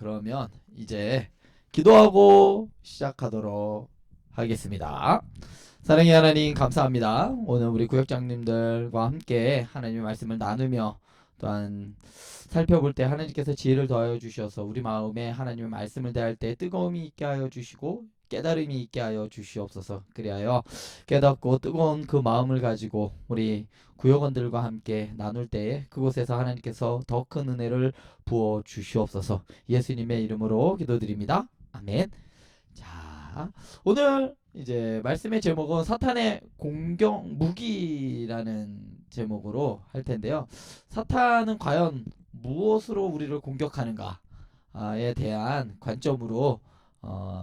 그러면 이제 기도하고 시작하도록 하겠습니다. 사랑의 하나님 감사합니다. 오늘 우리 구역장님들과 함께 하나님의 말씀을 나누며 또한 살펴볼 때 하나님께서 지혜를 더하여 주셔서 우리 마음에 하나님의 말씀을 대할 때 뜨거움이 있게 하여 주시고 깨달음이 있게 하여 주시옵소서. 그리하여 깨닫고 뜨거운 그 마음을 가지고 우리 구역원들과 함께 나눌 때에 그곳에서 하나님께서 더 큰 은혜를 부어 주시옵소서. 예수님의 이름으로 기도드립니다. 아멘. 자, 오늘 이제 말씀의 제목은 사탄의 공격 무기라는 제목으로 할 텐데요. 사탄은 과연 무엇으로 우리를 공격하는가에 대한 관점으로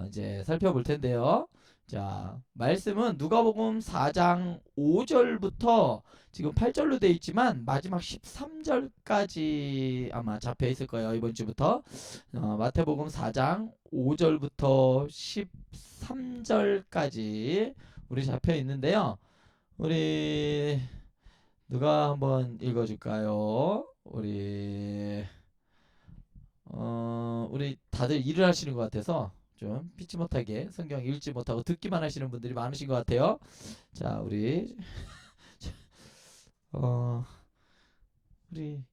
이제 살펴볼 텐데요. 자, 말씀은 누가복음 4장 5절부터 지금 8절로 되어 있지만 마지막 13절까지 아마 잡혀 있을 거예요. 이번 주부터 마태복음 4장 5절부터 13절까지 우리 잡혀 있는데요. 우리 누가 한번 읽어줄까요? 우리 다들 일을 하시는 것 같아서 좀 피치 못하게 성경 읽지 못하고 듣기만 하시는 분들이 많으신 것 같아요. 자, 어, 우리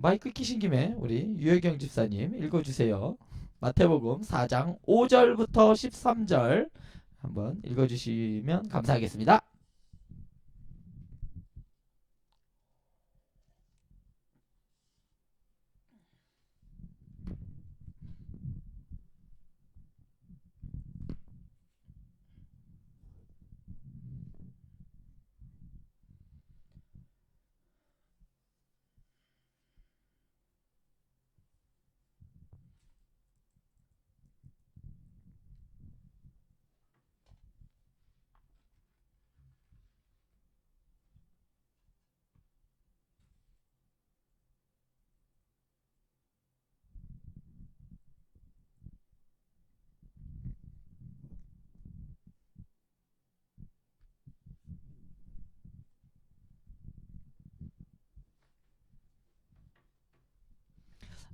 마이크 키신 김에 우리 유혜경 집사님 읽어주세요. 마태복음 4장 5절부터 13절 한번 읽어주시면 감사하겠습니다.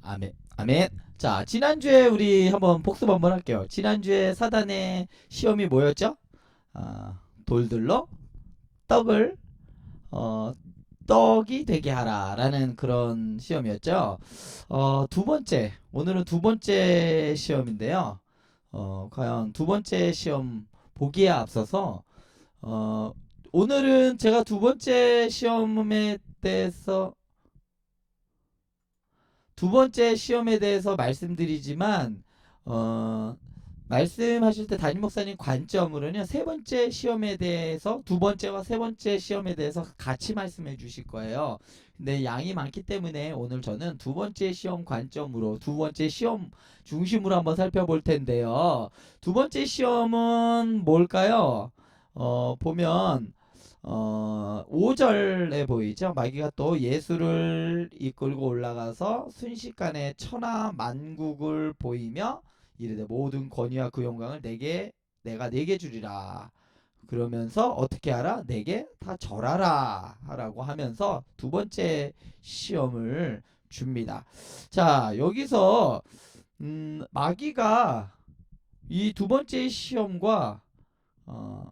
아멘. 아멘. 자, 지난주에 우리 한번 복습 한번 할게요. 지난주에 사단의 시험이 뭐였죠? 돌들로 떡을 어, 떡이 되게 하라라는 그런 시험이었죠. 두 번째, 오늘은 두 번째 시험인데요. 과연 두 번째 시험 보기에 앞서서 어, 오늘은 제가 두 번째 시험에 대해서 두 번째 시험에 대해서 말씀드리지만 어, 말씀하실 때 담임 목사님 관점으로는 세 번째 시험에 대해서 두 번째와 세 번째 시험에 대해서 같이 말씀해 주실 거예요. 근데 양이 많기 때문에 오늘 저는 두 번째 시험 관점으로 두 번째 시험 중심으로 한번 살펴볼 텐데요. 두 번째 시험은 뭘까요? 보면 5절에 보이죠? 마귀가 또 예수를 이끌고 올라가서 순식간에 천하 만국을 보이며 이르되 모든 권위와 그 영광을 내게 주리라. 그러면서 어떻게 하라? 내게 다 절하라 하라고 하면서 두 번째 시험을 줍니다. 자, 여기서 마귀가 이 두 번째 시험과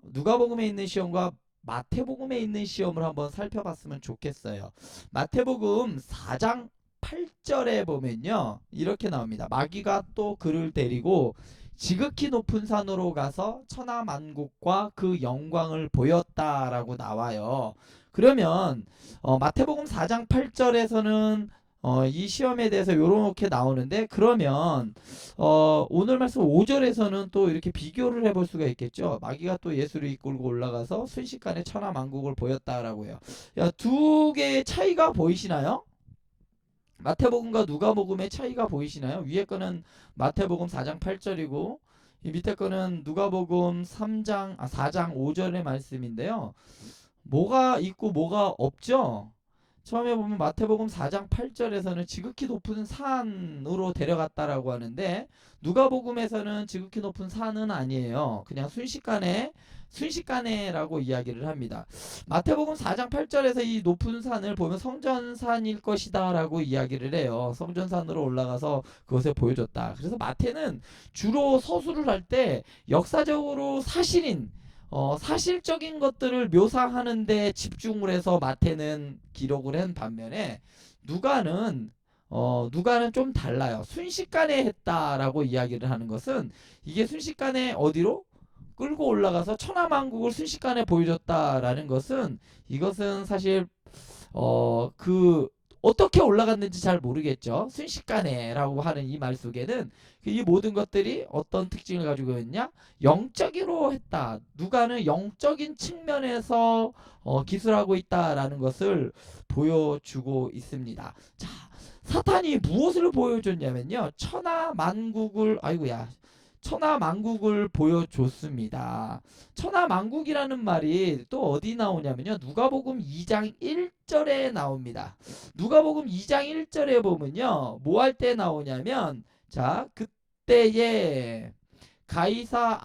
누가복음에 있는 시험과 마태복음에 있는 시험을 한번 살펴봤으면 좋겠어요. 마태복음 4장 8절에 보면요. 이렇게 나옵니다. 마귀가 또 그를 데리고 지극히 높은 산으로 가서 천하만국과 그 영광을 보였다라고 나와요. 그러면 마태복음 4장 8절에서는 이 시험에 대해서 요렇게 나오는데 그러면 오늘 말씀 5절에서는 또 이렇게 비교를 해볼 수가 있겠죠. 마귀가 또 예수를 이끌고 올라가서 순식간에 천하만국을 보였다라고 해요. 두 개의 차이가 보이시나요? 마태복음과 누가복음의 차이가 보이시나요? 위에 거는 마태복음 4장 8절이고 이 밑에 거는 누가복음 4장 5절의 말씀인데요. 뭐가 있고 뭐가 없죠? 처음에 보면 마태복음 4장 8절에서는 지극히 높은 산으로 데려갔다라고 하는데 누가복음에서는 지극히 높은 산은 아니에요. 그냥 순식간에라고 이야기를 합니다. 마태복음 4장 8절에서 이 높은 산을 보면 성전산일 것이다라고 이야기를 해요. 성전산으로 올라가서 그것을 보여줬다. 그래서 마태는 주로 서술을 할 때 역사적으로 사실적인 것들을 묘사하는데 집중을 해서 마태는 기록을 한 반면에 누가는 누가는 좀 달라요. 순식간에 했다라고 이야기를 하는 것은 이게 순식간에 어디로 끌고 올라가서 천하만국을 순식간에 보여줬다라는 것은 이것은 사실 그 어떻게 올라갔는지 잘 모르겠죠. 순식간에라고 하는 이 말 속에는 이 모든 것들이 어떤 특징을 가지고 있냐? 영적으로 했다. 누가는 영적인 측면에서 기술하고 있다라는 것을 보여주고 있습니다. 자, 사탄이 무엇을 보여줬냐면요. 천하만국을 보여줬습니다. 천하만국이라는 말이 또 어디 나오냐면요. 누가복음 2장 1절에 나옵니다. 누가복음 2장 1절에 보면요. 뭐 할 때 나오냐면 자, 그때에 가이사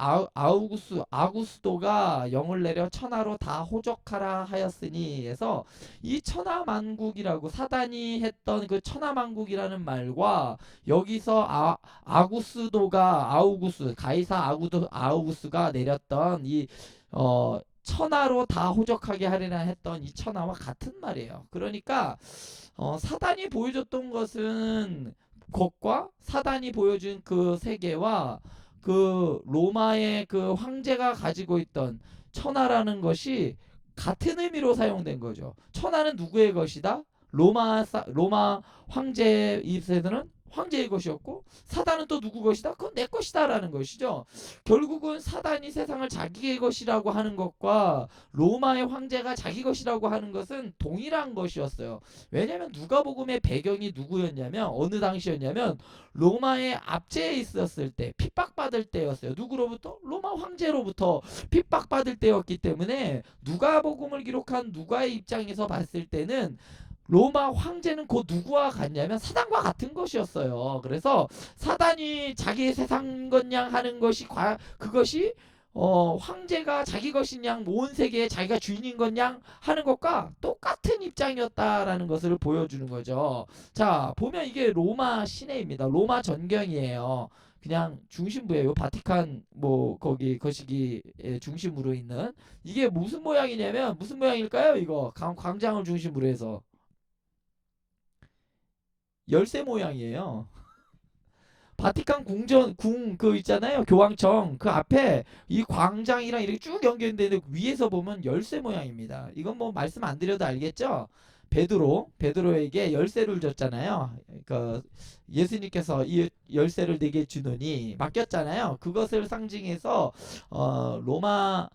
아구스도가 영을 내려 천하로 다 호적하라 하였으니 해서 이 천하만국이라고 사단이 했던 그 천하만국이라는 말과 여기서 가이사 아우구스가 내렸던 이 천하로 다 호적하게 하리라 했던 이 천하와 같은 말이에요. 그러니까 사단이 보여줬던 것과 사단이 보여준 그 세계와 그 로마의 그 황제가 가지고 있던 천하라는 것이 같은 의미로 사용된 거죠. 천하는 누구의 것이다? 로마 황제의 입에서는 황제의 것이었고 사단은 또 누구 것이다? 그건 내 것이다라는 것이죠. 결국은 사단이 세상을 자기의 것이라고 하는 것과 로마의 황제가 자기 것이라고 하는 것은 동일한 것이었어요. 왜냐하면 누가복음의 배경이 누구였냐면 어느 당시였냐면 로마의 압제에 있었을 때 핍박받을 때였어요. 누구로부터? 로마 황제로부터 핍박받을 때였기 때문에 누가복음을 기록한 누가의 입장에서 봤을 때는 로마 황제는 그 누구와 같냐면 사단과 같은 것이었어요. 그래서 사단이 자기 세상 것냥 하는 것이 그것이 황제가 자기 것이냐 온 세계에 자기가 주인인 것냥 하는 것과 똑같은 입장이었다라는 것을 보여주는 거죠. 자, 보면 이게 로마 시내입니다. 로마 전경이에요. 그냥 중심부예요. 바티칸 뭐 거기 거시기 중심으로 있는 이게 무슨 모양이냐면 무슨 모양일까요? 이거 광장을 중심으로 해서 열쇠 모양이에요. 바티칸 궁 그 있잖아요. 교황청 그 앞에 이 광장이랑 이렇게 쭉 연결되는데 위에서 보면 열쇠 모양입니다. 이건 뭐 말씀 안 드려도 알겠죠? 베드로에게 열쇠를 줬잖아요. 그 예수님께서 이 열쇠를 내게 주노니 맡겼잖아요. 그것을 상징해서 로마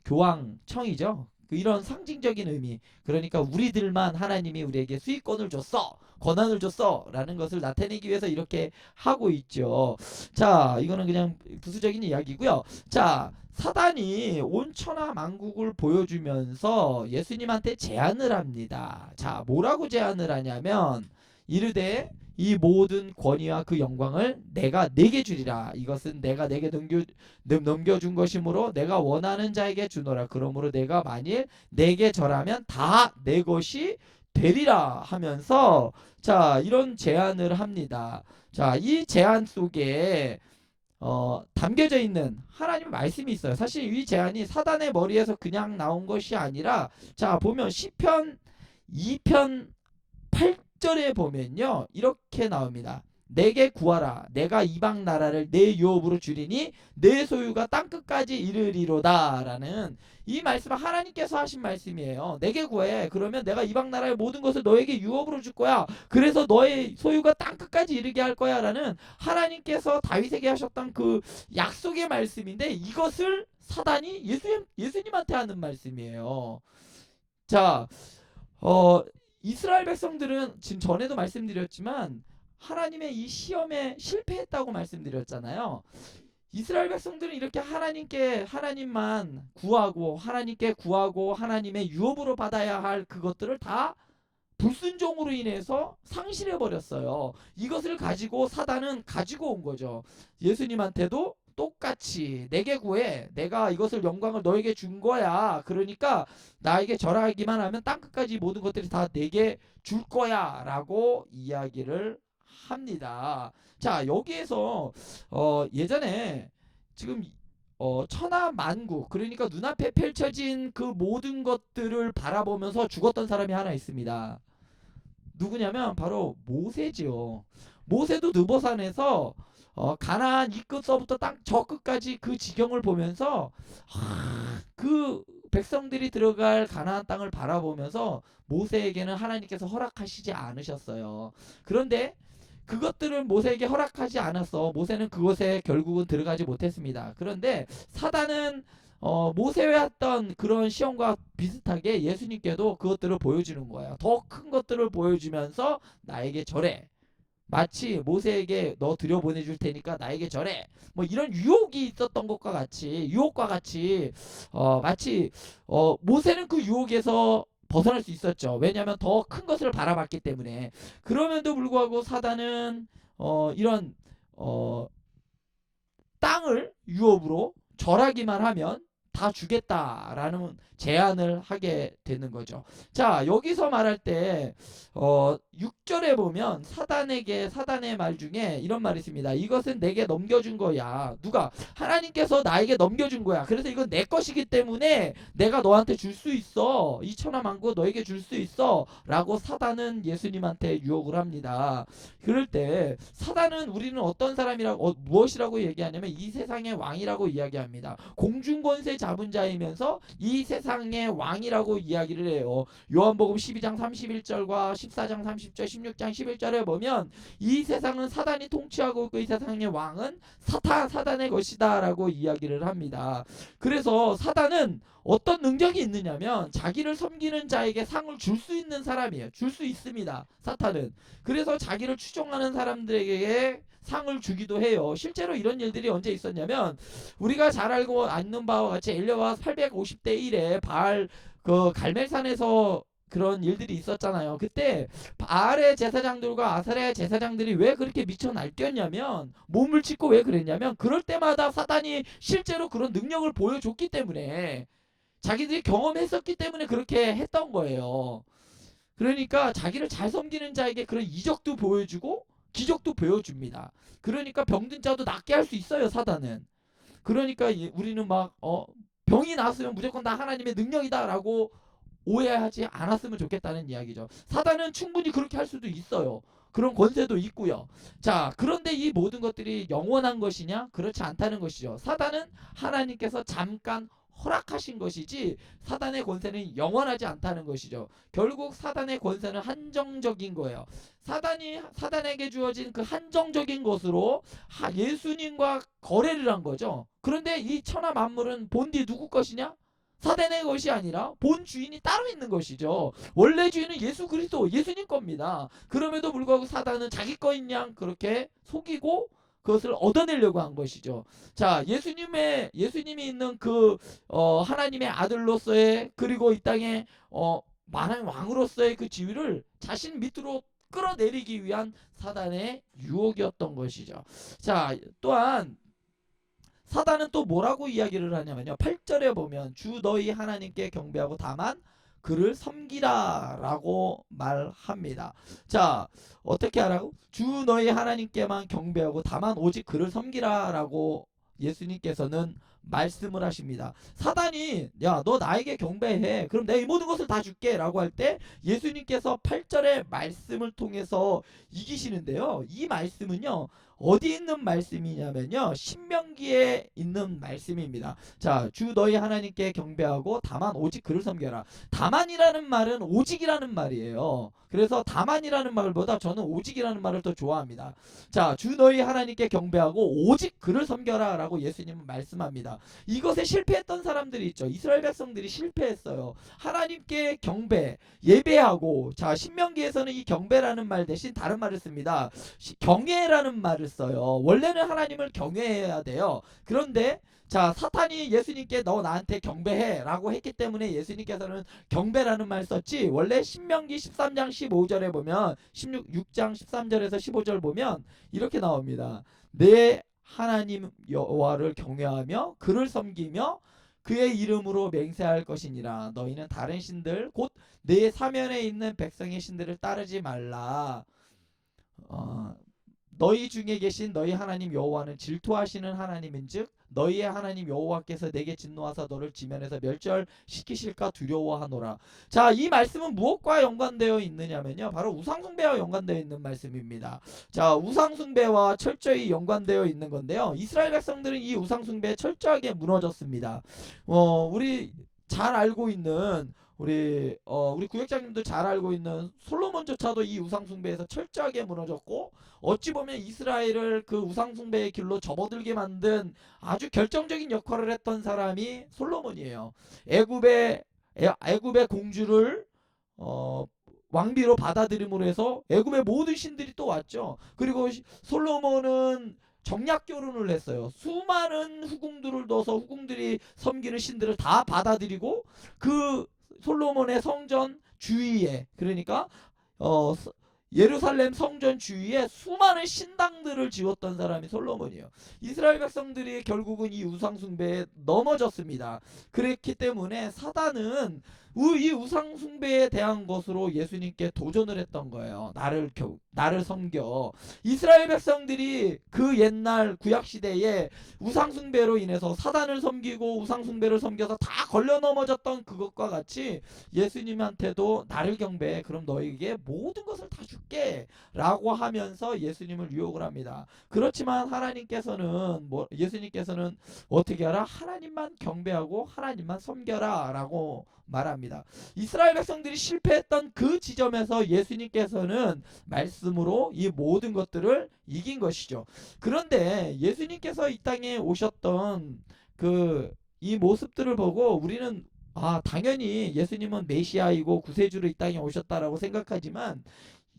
교황청이죠. 이런 상징적인 의미. 그러니까 우리들만 하나님이 우리에게 수익권을 줬어. 권한을 줬어. 라는 것을 나타내기 위해서 이렇게 하고 있죠. 자, 이거는 그냥 부수적인 이야기고요. 자, 사단이 온 천하 만국을 보여주면서 예수님한테 제안을 합니다. 자, 뭐라고 제안을 하냐면 이르되 이 모든 권위와 그 영광을 내가 내게 주리라. 이것은 내가 내게 넘겨준 것이므로 내가 원하는 자에게 주노라. 그러므로 내가 만일 내게 절하면 다 내 것이 되리라 하면서 자, 이런 제안을 합니다. 자, 이 제안 속에 담겨져 있는 하나님 말씀이 있어요. 사실 이 제안이 사단의 머리에서 그냥 나온 것이 아니라 자, 보면 시편 2편 8절에 보면요. 이렇게 나옵니다. 내게 구하라. 내가 이방 나라를 내 유업으로 주리니 내 소유가 땅끝까지 이르리로다. 라는 이 말씀은 하나님께서 하신 말씀이에요. 내게 구해. 그러면 내가 이방 나라의 모든 것을 너에게 유업으로 줄 거야. 그래서 너의 소유가 땅끝까지 이르게 할 거야. 라는 하나님께서 다윗에게 하셨던 그 약속의 말씀인데 이것을 사단이 예수님한테 하는 말씀이에요. 자, 이스라엘 백성들은 지금 전에도 말씀드렸지만 하나님의 이 시험에 실패했다고 말씀드렸잖아요. 이스라엘 백성들은 이렇게 하나님만 구하고 하나님께 구하고 하나님의 유업으로 받아야 할 그것들을 다 불순종으로 인해서 상실해 버렸어요. 이것을 가지고 사단은 가지고 온 거죠. 예수님한테도 똑같이 내게 구해. 내가 이것을 영광을 너에게 준 거야. 그러니까 나에게 절하기만 하면 땅 끝까지 모든 것들이 다 내게 줄 거야. 라고 이야기를 합니다. 자, 여기에서 예전에 지금 천하 만국, 그러니까 눈앞에 펼쳐진 그 모든 것들을 바라보면서 죽었던 사람이 하나 있습니다. 누구냐면 바로 모세지요. 모세도 느보산에서 가나안 이 끝서부터 땅 저 끝까지 그 지경을 보면서 그 백성들이 들어갈 가나안 땅을 바라보면서 모세에게는 하나님께서 허락하시지 않으셨어요. 그런데 그것들을 모세에게 허락하지 않았어. 모세는 그곳에 결국은 들어가지 못했습니다. 그런데 사단은 모세에 했던 그런 시험과 비슷하게 예수님께도 그것들을 보여주는 거예요. 더 큰 것들을 보여주면서 나에게 절해. 마치 모세에게 너 들여보내줄 테니까 나에게 절해. 뭐 이런 유혹이 있었던 것과 같이, 유혹과 같이 마치 모세는 그 유혹에서 벗어날 수 있었죠. 왜냐하면 더 큰 것을 바라봤기 때문에. 그럼에도 불구하고 사단은 이런 땅을 유업으로 절하기만 하면 다 주겠다라는 제안을 하게 되는 거죠. 자, 여기서 말할 때 6절에 보면 사단의 말 중에 이런 말이 있습니다. 이것은 내게 넘겨준 거야. 누가? 하나님께서 나에게 넘겨준 거야. 그래서 이건 내 것이기 때문에 내가 너한테 줄 수 있어. 이 천하만국 너에게 줄 수 있어. 라고 사단은 예수님한테 유혹을 합니다. 그럴 때 사단은 우리는 어떤 사람이라고 무엇이라고 얘기하냐면 이 세상의 왕이라고 이야기합니다. 공중권세 잡은 자이면서 이 세상의 왕이라고 이야기를 해요. 요한복음 12장 31절과 14장 30절 16장 11절에 보면 이 세상은 사단이 통치하고 있고 이 세상의 왕은 사단의 것이다 라고 이야기를 합니다. 그래서 사단은 어떤 능력이 있느냐면 자기를 섬기는 자에게 상을 줄 수 있는 사람이에요. 줄 수 있습니다. 사탄은. 그래서 자기를 추종하는 사람들에게 상을 주기도 해요. 실제로 이런 일들이 언제 있었냐면 우리가 잘 알고 있는 바와 같이 엘리야와 850대 1에 바알 그 갈멜산에서 그런 일들이 있었잖아요. 그때 바알의 제사장들과 아사랴의 제사장들이 왜 그렇게 미쳐 날뛰었냐면 몸을 찢고 왜 그랬냐면 그럴 때마다 사단이 실제로 그런 능력을 보여줬기 때문에 자기들이 경험했었기 때문에 그렇게 했던 거예요. 그러니까 자기를 잘 섬기는 자에게 그런 이적도 보여주고 기적도 보여줍니다. 그러니까 병든 자도 낫게 할 수 있어요, 사단은. 그러니까 우리는 막 병이 나았으면 무조건 다 하나님의 능력이다라고 오해하지 않았으면 좋겠다는 이야기죠. 사단은 충분히 그렇게 할 수도 있어요. 그런 권세도 있고요. 자, 그런데 이 모든 것들이 영원한 것이냐? 그렇지 않다는 것이죠. 사단은 하나님께서 잠깐 허락하신 것이지 사단의 권세는 영원하지 않다는 것이죠. 결국 사단의 권세는 한정적인 거예요. 사단에게 주어진 그 한정적인 것으로 예수님과 거래를 한 거죠. 그런데 이 천하 만물은 본디 누구 것이냐? 사단의 것이 아니라 본 주인이 따로 있는 것이죠. 원래 주인은 예수 그리스도, 예수님 겁니다. 그럼에도 불구하고 사단은 자기 거인 양 그렇게 속이고 그것을 얻어내려고 한 것이죠. 자, 예수님이 있는 그 하나님의 아들로서의 그리고 이 땅에 만왕의 왕으로서의 그 지위를 자신 밑으로 끌어내리기 위한 사단의 유혹이었던 것이죠. 자, 또한 사단은 또 뭐라고 이야기를 하냐면요. 8절에 보면 주 너희 하나님께 경배하고 다만 그를 섬기라 라고 말합니다. 자, 어떻게 하라고? 주 너희 하나님께만 경배하고 다만 오직 그를 섬기라 라고 예수님께서는 말씀을 하십니다. 사단이 야, 너 나에게 경배해. 그럼 내가 이 모든 것을 다 줄게 라고 할 때 예수님께서 8절의 말씀을 통해서 이기시는데요. 이 말씀은요. 어디 있는 말씀이냐면요. 신명기에 있는 말씀입니다. 자, 주 너희 하나님께 경배하고 다만 오직 그를 섬겨라. 다만이라는 말은 오직이라는 말이에요. 그래서 다만이라는 말보다 저는 오직이라는 말을 더 좋아합니다. 자, 주 너희 하나님께 경배하고 오직 그를 섬겨라 라고 예수님은 말씀합니다. 있습니다. 이것에 실패했던 사람들이 있죠. 이스라엘 백성들이 실패했어요. 하나님께 경배, 예배하고, 자, 신명기에서는 이 경배라는 말 대신 다른 말을 씁니다. 경외라는 말을 써요. 원래는 하나님을 경외해야 돼요. 그런데 자, 사탄이 예수님께 너 나한테 경배해 라고 했기 때문에 예수님께서는 경배라는 말 썼지, 원래 신명기 13장 15절에 보면 6장 13절에서 15절 보면 이렇게 나옵니다. 내 하나님 여호와를 경외하며 그를 섬기며 그의 이름으로 맹세할 것이니라. 너희는 다른 신들 곧 내 사면에 있는 백성의 신들을 따르지 말라. 너희 중에 계신 너희 하나님 여호와는 질투하시는 하나님인즉 너희의 하나님 여호와께서 내게 진노하사 너를 지면에서 멸절시키실까 두려워하노라. 자, 이 말씀은 무엇과 연관되어 있느냐면요, 바로 우상숭배와 연관되어 있는 말씀입니다. 자, 우상숭배와 철저히 연관되어 있는 건데요, 이스라엘 백성들은 이 우상숭배에 철저하게 무너졌습니다. 우리 잘 알고 있는 우리 구역장님도 잘 알고 있는 솔로몬조차도 이 우상숭배에서 철저하게 무너졌고, 어찌 보면 이스라엘을 그 우상숭배의 길로 접어들게 만든 아주 결정적인 역할을 했던 사람이 솔로몬이에요. 애굽의 공주를 왕비로 받아들임으로 해서 애굽의 모든 신들이 또 왔죠. 그리고 솔로몬은 정략 결혼을 했어요. 수많은 후궁들을 넣어서 후궁들이 섬기는 신들을 다 받아들이고, 그 솔로몬의 성전 주위에, 그러니까 예루살렘 성전 주위에 수많은 신당들을 지었던 사람이 솔로몬이에요. 이스라엘 백성들이 결국은 이 우상숭배에 넘어졌습니다. 그렇기 때문에 사단은 이 우상숭배에 대한 것으로 예수님께 도전을 했던 거예요. 나를 섬겨. 이스라엘 백성들이 그 옛날 구약시대에 우상숭배로 인해서 사단을 섬기고 우상숭배를 섬겨서 다 걸려 넘어졌던 그것과 같이 예수님한테도 나를 경배해, 그럼 너에게 모든 것을 다 줄게 라고 하면서 예수님을 유혹을 합니다. 그렇지만 예수님께서는 어떻게 하라? 하나님만 경배하고 하나님만 섬겨라 라고 말합니다. 이스라엘 백성들이 실패했던 그 지점에서 예수님께서는 말씀으로 이 모든 것들을 이긴 것이죠. 그런데 예수님께서 이 땅에 오셨던 이 모습들을 보고 우리는 당연히 예수님은 메시아이고 구세주로 이 땅에 오셨다라고 생각하지만,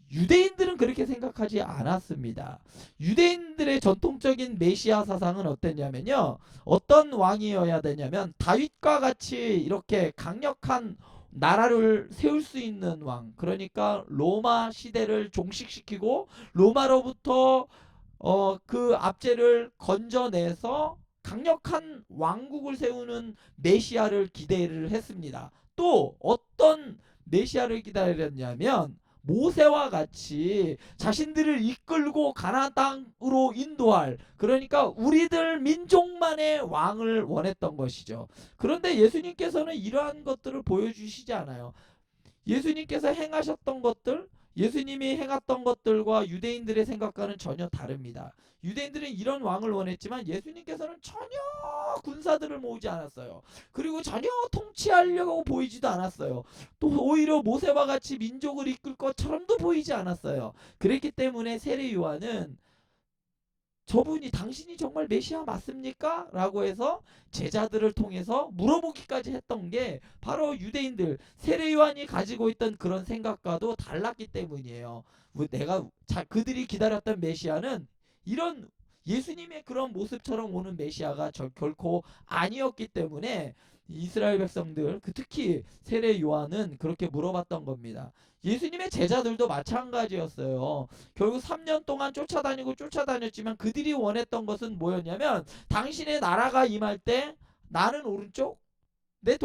유대인들은 그렇게 생각하지 않았습니다. 유대인들의 전통적인 메시아 사상은 어땠냐면요, 어떤 왕이어야 되냐면 다윗과 같이 이렇게 강력한 나라를 세울 수 있는 왕, 그러니까 로마 시대를 종식시키고 로마로부터 그 압제를 건져내서 강력한 왕국을 세우는 메시아를 기대를 했습니다. 또 어떤 메시아를 기다렸냐면 모세와 같이 자신들을 이끌고 가나안 땅으로 인도할, 그러니까 우리들 민족만의 왕을 원했던 것이죠. 그런데 예수님께서는 이러한 것들을 보여주시지 않아요. 예수님께서 행하셨던 것들, 예수님이 행했던 것들과 유대인들의 생각과는 전혀 다릅니다. 유대인들은 이런 왕을 원했지만 예수님께서는 전혀 군사들을 모으지 않았어요. 그리고 전혀 통치하려고 보이지도 않았어요. 또 오히려 모세와 같이 민족을 이끌 것처럼도 보이지 않았어요. 그랬기 때문에 세례 요한은 저분이 당신이 정말 메시아 맞습니까? 라고 해서 제자들을 통해서 물어보기까지 했던 게 바로 유대인들, 세례 요한이 가지고 있던 그런 생각과도 달랐기 때문이에요. 그들이 기다렸던 메시아는 이런 예수님의 그런 모습처럼 오는 메시아가 결코 아니었기 때문에 이스라엘 백성들, 특히 세례 요한은 그렇게 물어봤던 겁니다. 예수님의 제자들도 마찬가지였어요. 결국 3년 동안 쫓아다녔지만 그들이 원했던 것은 뭐였냐면, 당신의 나라가 임할 때 나는 오른쪽, 내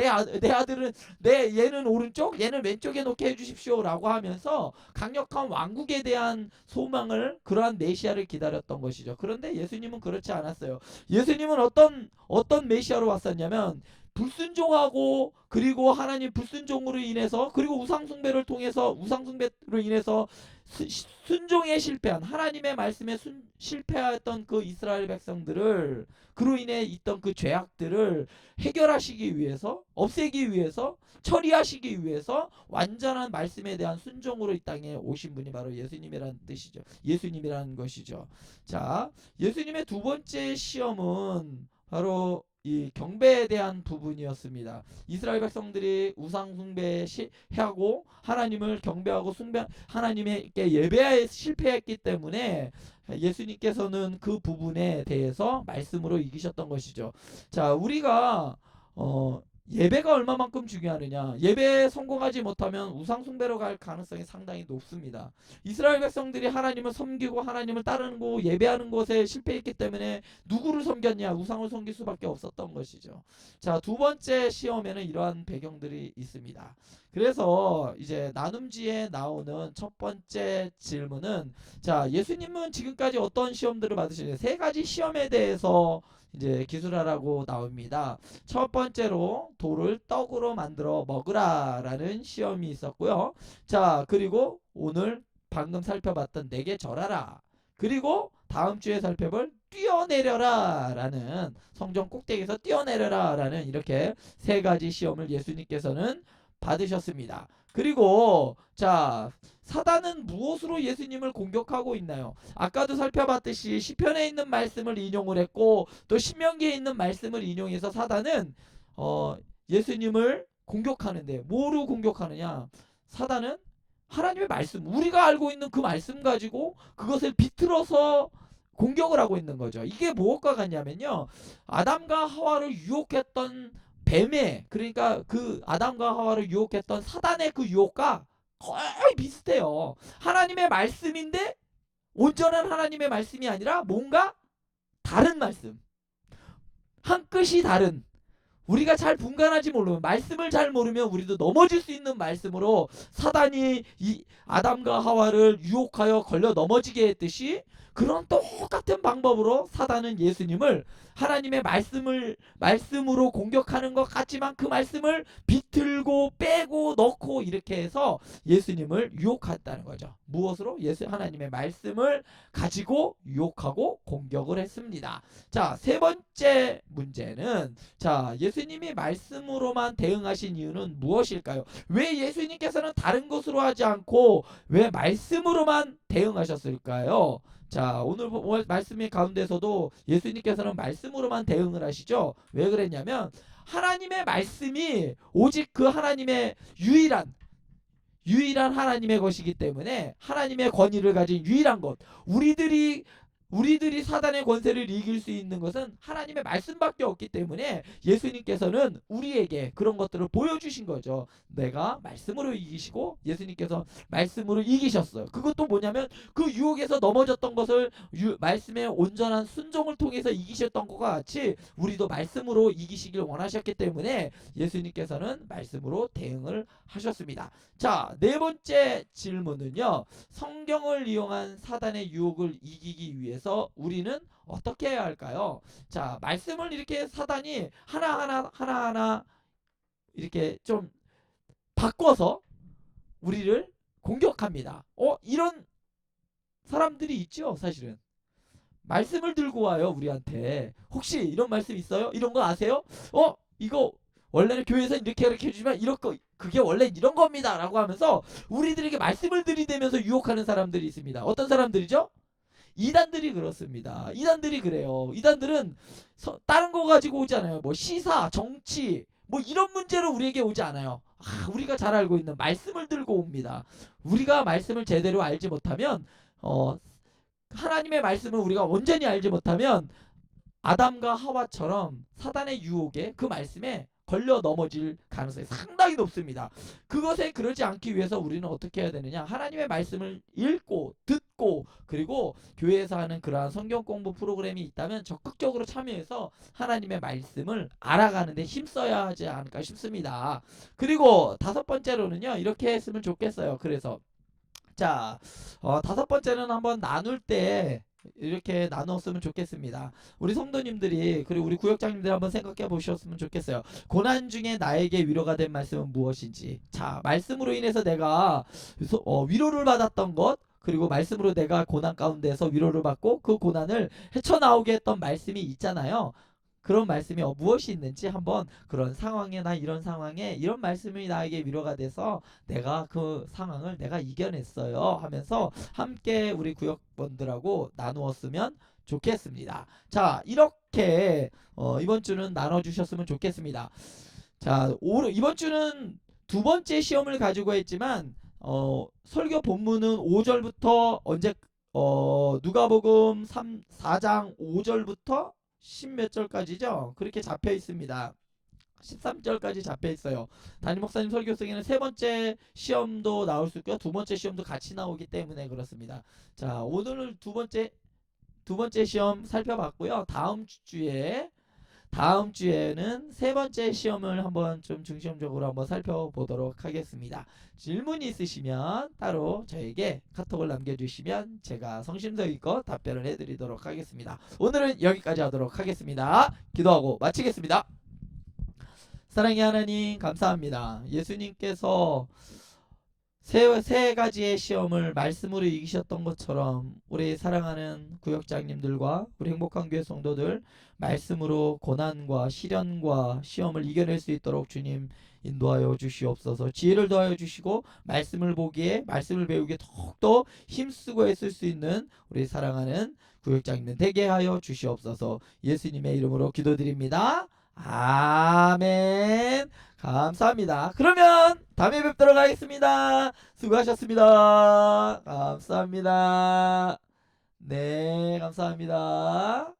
아들은 얘는 오른쪽, 얘는 왼쪽에 놓게 해주십시오 라고 하면서 강력한 왕국에 대한 소망을, 그러한 메시아를 기다렸던 것이죠. 그런데 예수님은 그렇지 않았어요. 예수님은 어떤 메시아로 왔었냐면, 불순종하고, 그리고 하나님 불순종으로 인해서, 그리고 우상숭배로 인해서 순종에 실패한, 하나님의 말씀에 실패했던 그 이스라엘 백성들을, 그로 인해 있던 그 죄악들을 해결하시기 위해서, 없애기 위해서, 처리하시기 위해서 완전한 말씀에 대한 순종으로 이 땅에 오신 분이 바로 예수님이라는 뜻이죠. 예수님이라는 것이죠. 자, 예수님의 두 번째 시험은 바로 이 경배에 대한 부분이었습니다. 이스라엘 백성들이 우상 숭배하고 하나님을 경배하고 하나님께 예배에 실패했기 때문에 예수님께서는 그 부분에 대해서 말씀으로 이기셨던 것이죠. 자, 우리가 예배가 얼마만큼 중요하느냐. 예배에 성공하지 못하면 우상 숭배로 갈 가능성이 상당히 높습니다. 이스라엘 백성들이 하나님을 섬기고 하나님을 따르는 거 예배하는 것에 실패했기 때문에 누구를 섬겼냐? 우상을 섬길 수밖에 없었던 것이죠. 자, 두 번째 시험에는 이러한 배경들이 있습니다. 그래서 이제 나눔지에 나오는 첫 번째 질문은, 자, 예수님은 지금까지 어떤 시험들을 받으시는지 세 가지 시험에 대해서 이제 기술하라고 나옵니다. 첫 번째로 돌을 떡으로 만들어 먹으라 라는 시험이 있었고요. 자, 그리고 오늘 방금 살펴봤던 내게 절하라. 그리고 다음 주에 살펴볼 뛰어내려라 라는, 성전 꼭대기에서 뛰어내려라 라는, 이렇게 세 가지 시험을 예수님께서는 받으셨습니다. 그리고 자, 사단은 무엇으로 예수님을 공격하고 있나요? 아까도 살펴봤듯이 시편에 있는 말씀을 인용을 했고 또 신명기에 있는 말씀을 인용해서 사단은 예수님을 공격하는데, 뭐로 공격하느냐? 사단은 하나님의 말씀, 우리가 알고 있는 그 말씀 가지고 그것을 비틀어서 공격을 하고 있는 거죠. 이게 무엇과 같냐면요, 아담과 하와를 유혹했던 뱀의, 그러니까 그 아담과 하와를 유혹했던 사단의 그 유혹과 거의 비슷해요. 하나님의 말씀인데 온전한 하나님의 말씀이 아니라 뭔가 다른 말씀, 한 끗이 다른, 우리가 잘 분간하지 모르면, 말씀을 잘 모르면 우리도 넘어질 수 있는 말씀으로 사단이 이 아담과 하와를 유혹하여 걸려 넘어지게 했듯이, 그런 똑같은 방법으로 사단은 예수님을 하나님의 말씀으로 공격하는 것 같지만 그 말씀을 비틀고 빼고 넣고 이렇게 해서 예수님을 유혹했다는 거죠. 무엇으로? 하나님의 말씀을 가지고 유혹하고 공격을 했습니다. 자, 세 번째 문제는, 자, 예수님이 말씀으로만 대응하신 이유는 무엇일까요? 왜 예수님께서는 다른 것으로 하지 않고 왜 말씀으로만 대응하셨을까요? 자, 오늘 말씀의 가운데서도 예수님께서는 말씀으로만 대응을 하시죠. 왜 그랬냐면 하나님의 말씀이 오직 그 하나님의 유일한 하나님의 것이기 때문에, 하나님의 권위를 가진 유일한 것, 우리들이 사단의 권세를 이길 수 있는 것은 하나님의 말씀밖에 없기 때문에 예수님께서는 우리에게 그런 것들을 보여주신 거죠. 내가 말씀으로 이기시고 예수님께서 말씀으로 이기셨어요. 그것도 뭐냐면 그 유혹에서 넘어졌던 것을 말씀의 온전한 순종을 통해서 이기셨던 것과 같이 우리도 말씀으로 이기시길 원하셨기 때문에 예수님께서는 말씀으로 대응을 하셨습니다. 자, 네 번째 질문은요, 성경을 이용한 사단의 유혹을 이기기 위해서 우리는 어떻게 해야 할까요? 자, 말씀을 이렇게 사단이 하나하나 이렇게 좀 바꿔서 우리를 공격합니다. 이런 사람들이 있죠, 사실은. 말씀을 들고 와요, 우리한테. 혹시 이런 말씀 있어요? 이런 거 아세요? 이거 원래는 교회에서 이렇게 가르쳐 주지만 그게 원래 이런 겁니다 라고 하면서 우리들에게 말씀을 들이대면서 유혹하는 사람들이 있습니다. 어떤 사람들이죠? 이단들이 그렇습니다. 이단들이 그래요. 이단들은 다른 거 가지고 오지 않아요. 뭐 시사, 정치, 뭐 이런 문제로 우리에게 오지 않아요. 우리가 잘 알고 있는 말씀을 들고 옵니다. 우리가 말씀을 제대로 알지 못하면, 하나님의 말씀을 우리가 온전히 알지 못하면 아담과 하와처럼 사단의 유혹에, 그 말씀에 걸려 넘어질 가능성이 상당히 높습니다. 그것에 그러지 않기 위해서 우리는 어떻게 해야 되느냐? 하나님의 말씀을 읽고 듣고, 그리고 교회에서 하는 그러한 성경 공부 프로그램이 있다면 적극적으로 참여해서 하나님의 말씀을 알아가는 데 힘써야 하지 않을까 싶습니다. 그리고 다섯 번째로는요, 이렇게 했으면 좋겠어요. 그래서 자, 다섯 번째는 한번 나눌 때 이렇게 나눴으면 좋겠습니다. 우리 성도님들이, 그리고 우리 구역장님들 한번 생각해 보셨으면 좋겠어요. 고난 중에 나에게 위로가 된 말씀은 무엇인지. 자, 말씀으로 인해서 내가 위로를 받았던 것, 그리고 말씀으로 내가 고난 가운데서 위로를 받고 그 고난을 헤쳐나오게 했던 말씀이 있잖아요. 그런 말씀이 무엇이 있는지 한번, 그런 상황이나 이런 상황에 이런 말씀이 나에게 위로가 돼서 내가 그 상황을 내가 이겨냈어요 하면서 함께 우리 구역원들하고 나누었으면 좋겠습니다. 자, 이렇게 이번 주는 나눠주셨으면 좋겠습니다. 자, 이번 주는 두 번째 시험을 가지고 했지만 설교 본문은 5절부터 누가복음 4장 5절부터 10 몇 절까지죠. 그렇게 잡혀 있습니다. 13절까지 잡혀 있어요. 담임 목사님 설교 속에는 세 번째 시험도 나올 수 있고요. 두 번째 시험도 같이 나오기 때문에 그렇습니다. 자, 오늘 두 번째 시험 살펴봤고요. 다음 주에는 세 번째 시험을 한번 좀 중점적으로 한번 살펴보도록 하겠습니다. 질문이 있으시면 따로 저에게 카톡을 남겨주시면 제가 성심성의껏 답변을 해드리도록 하겠습니다. 오늘은 여기까지 하도록 하겠습니다. 기도하고 마치겠습니다. 사랑의 하나님 감사합니다. 예수님께서 세 가지의 시험을 말씀으로 이기셨던 것처럼 우리 사랑하는 구역장님들과 우리 행복한 교회 성도들 말씀으로 고난과 시련과 시험을 이겨낼 수 있도록 주님 인도하여 주시옵소서. 지혜를 더하여 주시고 말씀을 보기에 말씀을 배우기에 더욱더 힘쓰고 애쓸 수 있는 우리 사랑하는 구역장님들 되게 하여 주시옵소서. 예수님의 이름으로 기도드립니다. 아멘. 감사합니다. 그러면 다음에 뵙도록 하겠습니다. 수고하셨습니다. 감사합니다. 네, 감사합니다.